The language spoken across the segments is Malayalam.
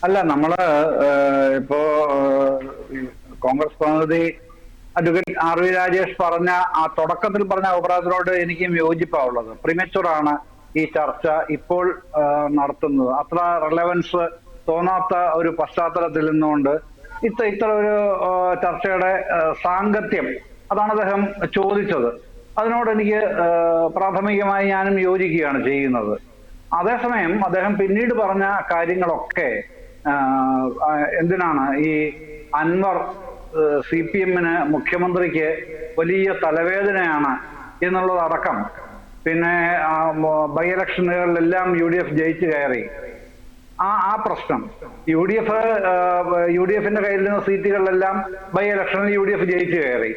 അല്ല നമ്മള് ഇപ്പോ ഈ കോൺഗ്രസ് പ്രതിനിധി അഡ്വക്കേറ്റ് ആർ വി രാജേഷ് പറഞ്ഞ ആ തുടക്കത്തിൽ പറഞ്ഞ അഭിപ്രായത്തിനോട് എനിക്കും യോജിപ്പാണുള്ളത്. പ്രിമച്ചുറാണ് ഈ ചർച്ച ഇപ്പോൾ നടത്തുന്നത്. അത്ര റെലവൻസ് തോന്നാത്ത ഒരു പശ്ചാത്തലത്തിൽ നിന്നുകൊണ്ട് ഇത്ര ഒരു ചർച്ചയുടെ സാങ്കത്യം അതാണ് അദ്ദേഹം ചോദിച്ചത്. അതിനോട് എനിക്ക് പ്രാഥമികമായി ഞാനും യോജിക്കുകയാണ് ചെയ്യുന്നത്. അതേസമയം അദ്ദേഹം പിന്നീട് പറഞ്ഞ കാര്യങ്ങളൊക്കെ എന്തിനാണ് ഈ അൻവർ CPM-ന് മുഖ്യമന്ത്രിക്ക് വലിയ തലവേദനയാണ് എന്നുള്ളതടക്കം, പിന്നെ ബൈ ഇലക്ഷനുകളിലെല്ലാം UDF ജയിച്ചു കയറി ആ പ്രശ്നം, UDF-ന്റെ കയ്യിൽ നിന്ന് സീറ്റുകളിലെല്ലാം ബൈ ഇലക്ഷനിൽ UDF ജയിച്ചു കയറി,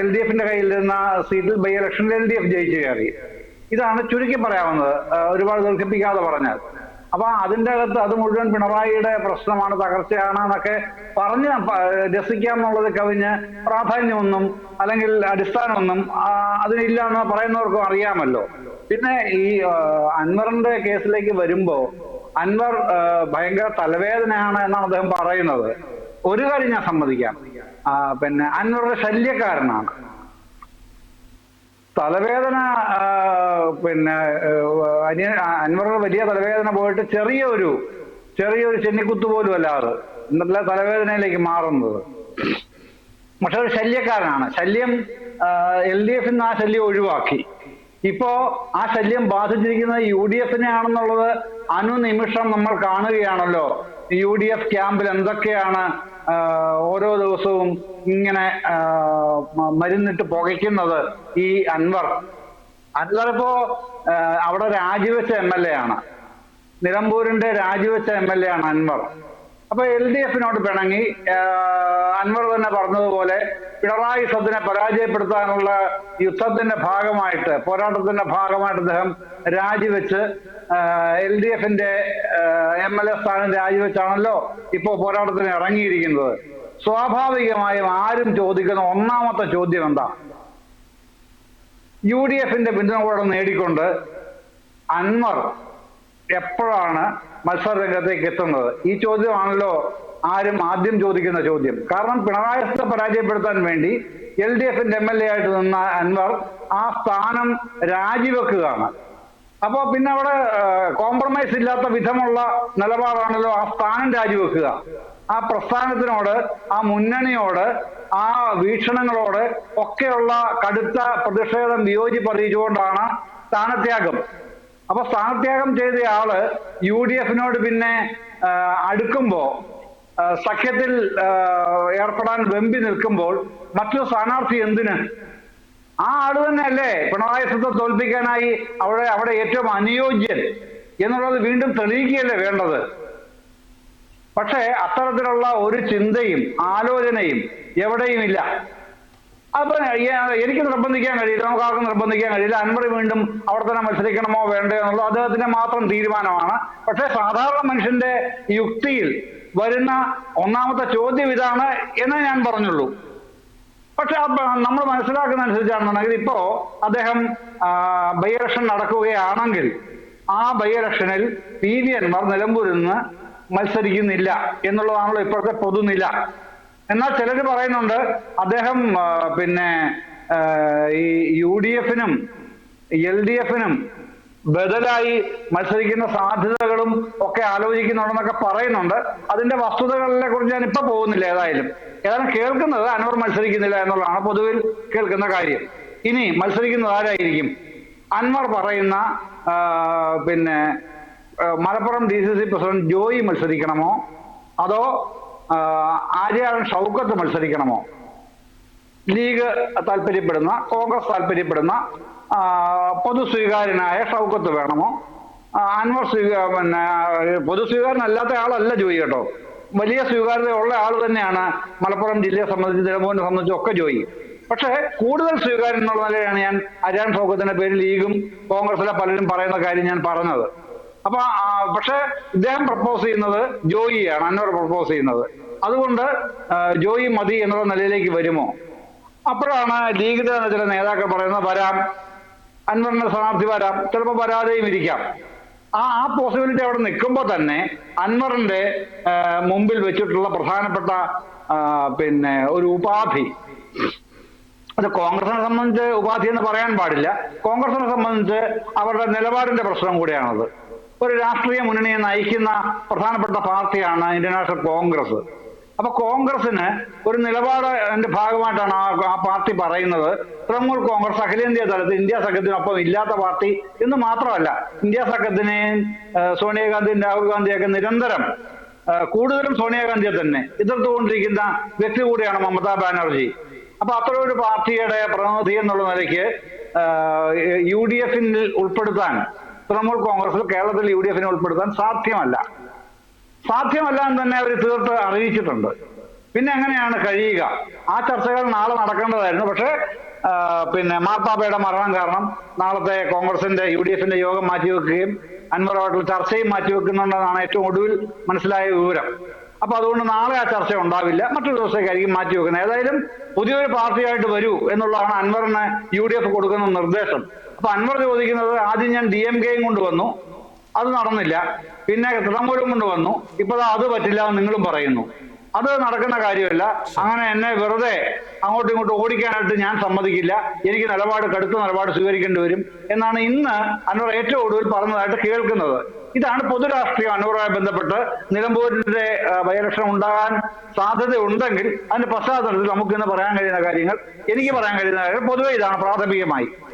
LDF-ന്റെ കയ്യിൽ നിന്ന് സീറ്റിൽ ബൈ ഇലക്ഷനിൽ LDF ജയിച്ചു കയറി. ഇതാണ് ചുരുക്കി പറയാവുന്നത്, ഒരുപാട് ദീർഘിപ്പിക്കാതെ പറഞ്ഞാൽ. അപ്പൊ അതിൻ്റെ അകത്ത് അത് മുഴുവൻ പിണറായിയുടെ പ്രശ്നമാണ്, തകർച്ചയാണ് എന്നൊക്കെ പറഞ്ഞ് രസിക്കാമെന്നുള്ളത് കവിഞ്ഞ് പ്രാധാന്യമൊന്നും അല്ലെങ്കിൽ അടിസ്ഥാനമൊന്നും അതിനില്ല എന്ന് പറയുന്നവർക്കും അറിയാമല്ലോ. പിന്നെ ഈ അൻവറിന്റെ കേസിലേക്ക് വരുമ്പോ അൻവർ ഭയങ്കര തലവേദനയാണ് എന്നാണ് അദ്ദേഹം പറയുന്നത്. ഒരു കാര്യം ഞാൻ സമ്മതിക്കാം, പിന്നെ അൻവറുടെ ശല്യക്കാരനാണ്. തലവേദന പിന്നെ അൻവറിന് വലിയ തലവേദന പോയിട്ട് ചെറിയൊരു ചെന്നിക്കുത്ത് പോലും അല്ലാതെ ഇന്നത്തെ തലവേദനയിലേക്ക് മാറുന്നത്. പക്ഷെ ഒരു ശല്യക്കാരനാണ്. ശല്യം LDF ആ ശല്യം ഒഴിവാക്കി. ഇപ്പോ ആ ശല്യം ബാധിച്ചിരിക്കുന്നത് UDF-നെ ആണെന്നുള്ളത് അനുനിമിഷം നമ്മൾ കാണുകയാണല്ലോ. UDF ക്യാമ്പിൽ എന്തൊക്കെയാണ് ഓരോ ദിവസവും ഇങ്ങനെ മരുന്നിട്ട് പുകയ്ക്കുന്നത് ഈ അൻവർ ഇപ്പോ അവിടെ രാജിവെച്ച MLA ആണ്, നിലമ്പൂരിന്റെ രാജിവെച്ച MLA ആണ് അൻവർ. അപ്പൊ LDF-നോട് പിണങ്ങി അൻവർ തന്നെ പറഞ്ഞതുപോലെ പിണറായി സത്തിനെ പരാജയപ്പെടുത്താനുള്ള യുദ്ധത്തിന്റെ ഭാഗമായിട്ട്, പോരാട്ടത്തിന്റെ ഭാഗമായിട്ട് അദ്ദേഹം രാജിവെച്ച് LDF-ന്റെ MLA സ്ഥാനം രാജിവെച്ചാണല്ലോ ഇപ്പോ പോരാട്ടത്തിന് ഇറങ്ങിയിരിക്കുന്നത്. സ്വാഭാവികമായും ആരും ചോദിക്കുന്ന ഒന്നാമത്തെ ചോദ്യം എന്താ? UDF-ന്റെ പിന്തുണ കൂടെ നേടിക്കൊണ്ട് അൻവർ എപ്പോഴാണ് മത്സര രംഗത്തേക്ക് എത്തുന്നത്? ഈ ചോദ്യമാണല്ലോ ആരും ആദ്യം ചോദിക്കുന്ന ചോദ്യം. കാരണം പിണറായി സത്തെ പരാജയപ്പെടുത്താൻ വേണ്ടി LDF-ന്റെ MLA ആയിട്ട് നിന്ന അൻവർ ആ സ്ഥാനം രാജിവെക്കുകയാണ്. അപ്പോ പിന്നെ അവിടെ കോംപ്രമൈസ് ഇല്ലാത്ത വിധമുള്ള നിലപാടാണല്ലോ ആ സ്ഥാനം രാജിവെക്കുക. ആ പ്രസ്ഥാനത്തിനോട്, ആ മുന്നണിയോട്, ആ വീക്ഷണങ്ങളോട് ഒക്കെയുള്ള കടുത്ത പ്രതിഷേധം, വിയോജിപ്പ് അറിയിച്ചുകൊണ്ടാണ് സ്ഥാനത്യാഗം. അപ്പൊ സ്ഥാനത്യാഗം ചെയ്തയാള് UDF-നോട് പിന്നെ അടുക്കുമ്പോ, സഖ്യത്തിൽ ഏർപ്പെടാൻ വെമ്പി നിൽക്കുമ്പോൾ മറ്റൊരു സ്ഥാനാർത്ഥി എന്തിന്? ആ ആള് തന്നെയല്ലേ പിണറായി സത്തെ തോൽപ്പിക്കാനായി അവിടെ ഏറ്റവും അനുയോജ്യൻ എന്നുള്ളത് വീണ്ടും തെളിയിക്കുകയല്ലേ വേണ്ടത്. പക്ഷേ അത്തരത്തിലുള്ള ഒരു ചിന്തയും ആലോചനയും എവിടെയുമില്ല. അപ്പൊ എനിക്ക് നിർബന്ധിക്കാൻ കഴിയില്ല, നമുക്ക് ആർക്കും നിർബന്ധിക്കാൻ കഴിയില്ല. അൻവർ വീണ്ടും അവിടെ തന്നെ മത്സരിക്കണമോ വേണ്ടോ എന്നുള്ളത് അദ്ദേഹത്തിന്റെ മാത്രം തീരുമാനമാണ്. പക്ഷെ സാധാരണ മനുഷ്യന്റെ യുക്തിയിൽ വരുന്ന ഒന്നാമത്തെ ചോദ്യം ഇതാണ് എന്ന് ഞാൻ പറഞ്ഞുള്ളൂ. പക്ഷെ നമ്മൾ മനസ്സിലാക്കുന്ന അനുസരിച്ചാണെന്നുണ്ടെങ്കിൽ ഇപ്പോ അദ്ദേഹം ബൈ ഇലക്ഷൻ നടക്കുകയാണെങ്കിൽ ആ ബൈ ഇലക്ഷനിൽ PV അൻവർ നിലമ്പൂരിൽ നിന്ന് മത്സരിക്കുന്നില്ല എന്നുള്ളതാണല്ലോ ഇപ്പോഴത്തെ പൊതുനില. എന്നാൽ ചിലർ പറയുന്നുണ്ട് അദ്ദേഹം പിന്നെ ഈ UDF-നും LDF-നും ബദലായി മത്സരിക്കുന്ന സാധ്യതകളും ഒക്കെ ആലോചിക്കുന്നുണ്ടെന്നൊക്കെ പറയുന്നുണ്ട്. അതിന്റെ വസ്തുതകളെ കുറിച്ച് ഞാൻ ഇപ്പൊ പോകുന്നില്ല. ഏതായാലും കേൾക്കുന്നത് അൻവർ മത്സരിക്കുന്നില്ല എന്നുള്ളതാണ് പൊതുവിൽ കേൾക്കുന്ന കാര്യം. ഇനി മത്സരിക്കുന്നത് ആരായിരിക്കും? അൻവർ പറയുന്ന പിന്നെ മലപ്പുറം DCC പ്രസിഡന്റ് ജോയി മത്സരിക്കണമോ, അതോ ആര്യാടൻ ഷൗക്കത്ത് മത്സരിക്കണമോ? ലീഗ് താല്പര്യപ്പെടുന്ന, കോൺഗ്രസ് താല്പര്യപ്പെടുന്ന പൊതു സ്വീകാര്യനായ ഷൗക്കത്ത് വേണമോ? അൻവർ പിന്നെ പൊതു സ്വീകാരനല്ലാത്ത ആളല്ല ജോയി കേട്ടോ, വലിയ സ്വീകാര്യതയുള്ള ആൾ തന്നെയാണ് മലപ്പുറം ജില്ലയെ സംബന്ധിച്ച്, നിലമ്പൂരിനെ സംബന്ധിച്ചും ഒക്കെ ജോയി. പക്ഷെ കൂടുതൽ സ്വീകാര്യൻ എന്നുള്ള നിലയാണ് ഞാൻ ആര്യാടൻ ഷൗക്കത്തിന്റെ പേര് ലീഗും കോൺഗ്രസിലെ പലരും പറയുന്ന കാര്യം ഞാൻ പറഞ്ഞത്. അപ്പൊ പക്ഷെ ഇദ്ദേഹം പ്രപ്പോസ് ചെയ്യുന്നത് ജോയിയാണ്, അൻവർ പ്രപ്പോസ് ചെയ്യുന്നത്. അതുകൊണ്ട് ജോയി മതി എന്നുള്ള നിലയിലേക്ക് വരുമോ? അപ്പോഴാണ് ലീഗിന്റെ ചില നേതാക്കൾ പറയുന്നത് വരാം, അൻവറിന്റെ സ്ഥാനാർത്ഥി വരാം, ചിലപ്പോൾ വരാതെയും ഇരിക്കാം. ആ പോസിബിലിറ്റി അവിടെ നിൽക്കുമ്പോൾ തന്നെ അൻവറിന്റെ മുമ്പിൽ വെച്ചിട്ടുള്ള പ്രധാനപ്പെട്ട പിന്നെ ഒരു ഉപാധി, അത് കോൺഗ്രസിനെ സംബന്ധിച്ച് ഉപാധി എന്ന് പറയാൻ പാടില്ല, കോൺഗ്രസിനെ സംബന്ധിച്ച് അവരുടെ നിലപാടിന്റെ പ്രശ്നം കൂടിയാണത്. ഒരു രാഷ്ട്രീയ മുന്നണിയെ നയിക്കുന്ന പ്രധാനപ്പെട്ട പാർട്ടിയാണ് ഇന്ത്യൻ നാഷണൽ കോൺഗ്രസ്. അപ്പൊ കോൺഗ്രസിന് ഒരു നിലപാടിന്റെ ഭാഗമായിട്ടാണ് ആ പാർട്ടി പറയുന്നത് തൃണമൂൽ കോൺഗ്രസ് അഖിലേന്ത്യാ തലത്തിൽ ഇന്ത്യ സഖ്യത്തിനൊപ്പം ഇല്ലാത്ത പാർട്ടി എന്ന് മാത്രമല്ല, ഇന്ത്യ സഖ്യത്തിനെയും സോണിയാഗാന്ധിയും രാഹുൽ ഗാന്ധിയൊക്കെ നിരന്തരം, കൂടുതലും സോണിയാഗാന്ധിയെ തന്നെ എതിർത്തുകൊണ്ടിരിക്കുന്ന വ്യക്തി കൂടിയാണ് മമതാ ബാനർജി. അപ്പൊ അത്ര ഒരു പാർട്ടിയുടെ പ്രതിനിധി എന്നുള്ള നിലയ്ക്ക് UDF-ൽ ഉൾപ്പെടുത്താൻ, തൃണമൂൽ കോൺഗ്രസിൽ കേരളത്തിൽ UDF-നെ ഉൾപ്പെടുത്താൻ സാധ്യമല്ല എന്ന് തന്നെ അവർ തീർത്ത് അറിയിച്ചിട്ടുണ്ട്. പിന്നെ എങ്ങനെയാണ് കഴിയുക? ആ ചർച്ചകൾ നാളെ നടക്കേണ്ടതായിരുന്നു. പക്ഷേ പിന്നെ മാർപ്പാപ്പയുടെ മരണം കാരണം നാളത്തെ കോൺഗ്രസിന്റെ UDF-ന്റെ യോഗം മാറ്റിവെക്കുകയും അൻവറുമായിട്ടുള്ള ചർച്ചയും മാറ്റിവെക്കുന്നുണ്ടെന്നാണ് ഏറ്റവും ഒടുവിൽ മനസ്സിലായ വിവരം. അപ്പൊ അതുകൊണ്ട് നാളെ ആ ചർച്ച ഉണ്ടാവില്ല, മറ്റൊരു ദിവസത്തേക്കായിരിക്കും മാറ്റിവെക്കുന്നത്. ഏതായാലും പുതിയൊരു പാർട്ടിയായിട്ട് വരൂ എന്നുള്ളതാണ് അൻവറിന് UDF കൊടുക്കുന്ന നിർദ്ദേശം. അപ്പൊ അൻവർ ചോദിക്കുന്നത്, ആദ്യം ഞാൻ DMK-യും കൊണ്ടുവന്നു, അത് നടന്നില്ല, പിന്നെ തൃണമൂലും കൊണ്ടുവന്നു, ഇപ്പൊ അത് പറ്റില്ല എന്ന് നിങ്ങളും പറയുന്നു. അത് നടക്കുന്ന കാര്യമല്ല. അങ്ങനെ എന്നെ വെറുതെ അങ്ങോട്ടും ഇങ്ങോട്ടും ഓടിക്കാനായിട്ട് ഞാൻ സമ്മതിക്കില്ല, എനിക്ക് കടുത്ത നിലപാട് സ്വീകരിക്കേണ്ടി വരും എന്നാണ് ഇന്ന് അൻവർ ഏറ്റവും ഒടുവിൽ പറഞ്ഞതായിട്ട് കേൾക്കുന്നത്. ഇതാണ് പൊതുരാഷ്ട്രീയം. അൻവറുമായി ബന്ധപ്പെട്ട് നിലമ്പൂരിന്റെ ബൈ-ഇലക്ഷൻ ഉണ്ടാകാൻ സാധ്യതയുണ്ടെങ്കിൽ അതിന്റെ പശ്ചാത്തലത്തിൽ നമുക്ക് ഇന്ന് പറയാൻ കഴിയുന്ന കാര്യങ്ങൾ, എനിക്ക് പറയാൻ കഴിയുന്ന കാര്യങ്ങൾ പൊതുവെ ഇതാണ് പ്രാഥമികമായി.